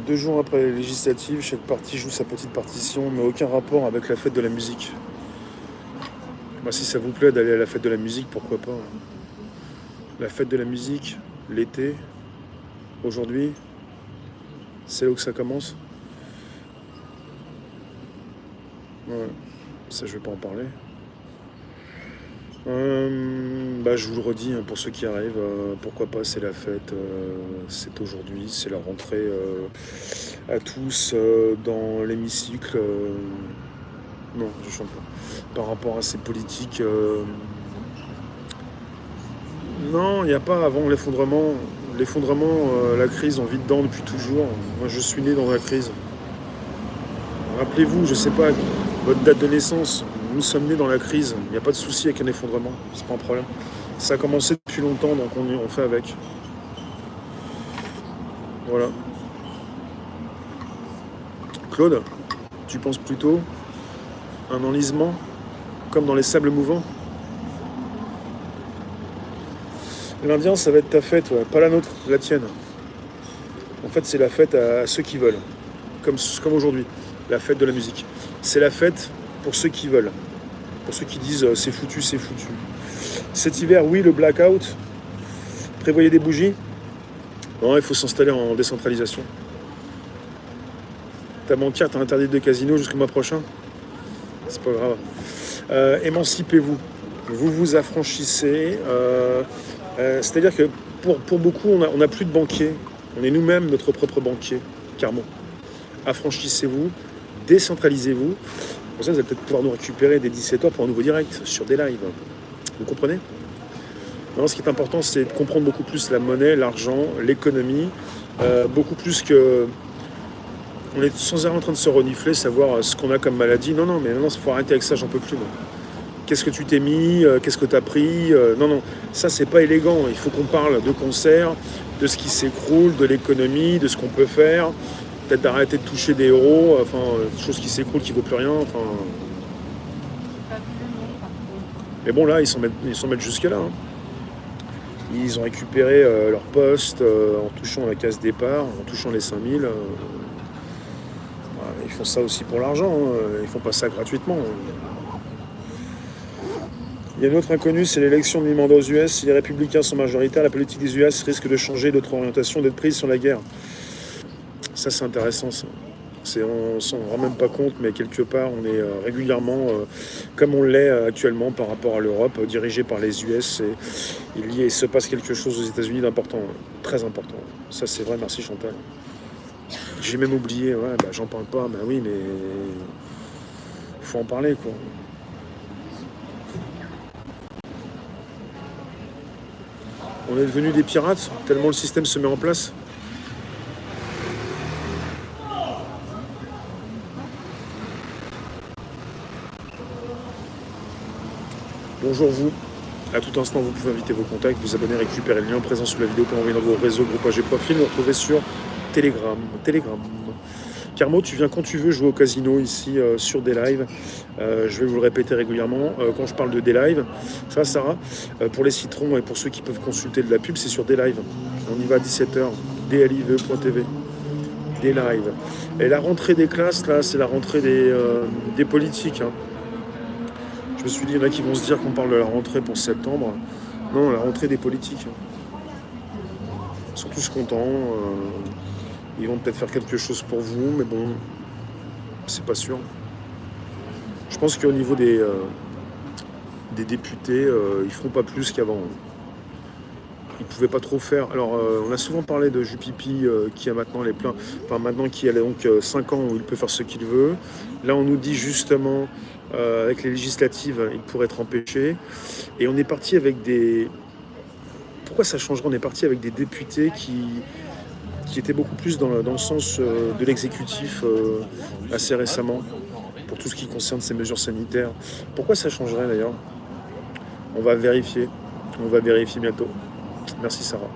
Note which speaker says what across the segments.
Speaker 1: Deux jours après les législatives, chaque parti joue sa petite partition, mais aucun rapport avec la fête de la musique. Bah, si ça vous plaît d'aller à la fête de la musique, pourquoi pas, hein. La fête de la musique, l'été, aujourd'hui, c'est là où ça commence. Ouais, ça je vais pas en parler. Bah, je vous le redis, hein, pour ceux qui arrivent, pourquoi pas, c'est la fête, c'est aujourd'hui, c'est la rentrée à tous dans l'hémicycle. Non, je chante pas. Par rapport à ces politiques, non, il n'y a pas avant l'effondrement. L'effondrement, la crise, on vit dedans depuis toujours. Moi, je suis né dans la crise. Rappelez-vous, je sais pas, votre date de naissance, nous sommes nés dans la crise. Il n'y a pas de souci avec un effondrement, c'est pas un problème. Ça a commencé depuis longtemps, donc on fait avec. Voilà. Claude, tu penses plutôt un enlisement, comme dans les sables mouvants? L'Indien, ça va être ta fête, ouais, pas la nôtre, la tienne. En fait, c'est la fête à ceux qui veulent, comme aujourd'hui, la fête de la musique. C'est la fête pour ceux qui veulent, pour ceux qui disent c'est foutu, c'est foutu. Cet hiver, oui, le blackout. Prévoyez des bougies. Non, il faut s'installer en décentralisation. Ta banquière t'a interdit de casino jusqu'au mois prochain. C'est pas grave. Émancipez-vous. Vous vous affranchissez. C'est-à-dire que pour beaucoup, on n'a plus de banquier. On est nous-mêmes notre propre banquier, carrément. Affranchissez-vous, décentralisez-vous. Pour ça, vous allez peut-être pouvoir nous récupérer dès 17h pour un nouveau direct sur des lives. Vous comprenez? Non, ce qui est important, c'est de comprendre beaucoup plus la monnaie, l'argent, l'économie, beaucoup plus que... On est sans arrêt en train de se renifler, savoir ce qu'on a comme maladie. Non, mais il faut arrêter avec ça, j'en peux plus. Moi. Qu'est-ce que tu t'es mis? Qu'est-ce que tu as pris? Non, ça, c'est pas élégant. Il faut qu'on parle de concert, de ce qui s'écroule, de l'économie, de ce qu'on peut faire. Peut-être d'arrêter de toucher des euros, enfin, des choses qui s'écroulent, qui ne vaut plus rien. Enfin... Mais bon, là, ils s'en mettent jusque-là. Hein. Ils ont récupéré leur poste en touchant la case départ, en touchant les 5000. Ils font ça aussi pour l'argent, hein. Ils font pas ça gratuitement. Il y a une autre inconnue, c'est l'élection de mi-mandat aux US. Si les républicains sont majoritaires, la politique des US risque de changer, d'autres orientations, d'être prise sur la guerre. Ça, c'est intéressant, ça. On s'en rend même pas compte, mais quelque part, on est régulièrement, comme on l'est actuellement par rapport à l'Europe, dirigé par les US. Et il se passe quelque chose aux États-Unis d'important, très important. Ça, c'est vrai, merci Chantal. J'ai même oublié, ouais, bah, j'en parle pas, bah oui, mais il faut en parler, quoi. On est devenus des pirates, tellement le système se met en place. Bonjour vous. À tout instant, vous pouvez inviter vos contacts, vous abonner, récupérer le lien présent sous la vidéo pour envoyer dans vos réseaux, groupages et profils. Nous retrouver sur Telegram. Carmo, tu viens quand tu veux jouer au casino ici sur des lives. Je vais vous le répéter régulièrement. Quand je parle de des lives, ça va Sarah, pour les citrons et pour ceux qui peuvent consulter de la pub, c'est sur des lives. On y va à 17h, dlive.tv. Des lives. Et la rentrée des classes, là, c'est la rentrée des politiques. Hein. Je me suis dit, il y en a qui vont se dire qu'on parle de la rentrée pour septembre. Non, la rentrée des politiques. Ils sont tous contents. Ils vont peut-être faire quelque chose pour vous, mais bon, c'est pas sûr. Je pense qu'au niveau des députés, ils feront pas plus qu'avant. Ils pouvaient pas trop faire. Alors, on a souvent parlé de Jupipi qui a maintenant les pleins, enfin maintenant qui a donc 5 ans où il peut faire ce qu'il veut. Là, on nous dit justement, avec les législatives, il pourrait être empêché. Et on est parti avec des... Pourquoi ça changerait? On est parti avec des députés qui étaient beaucoup plus dans le sens de l'exécutif assez récemment, pour tout ce qui concerne ces mesures sanitaires. Pourquoi ça changerait d'ailleurs? On va vérifier bientôt. Merci Sarah.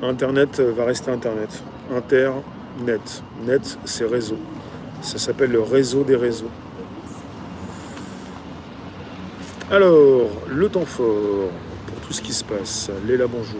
Speaker 1: Internet va rester Internet. Internet. Net, c'est réseau. Ça s'appelle le réseau des réseaux. Alors, le temps fort pour tout ce qui se passe. Léla, bonjour.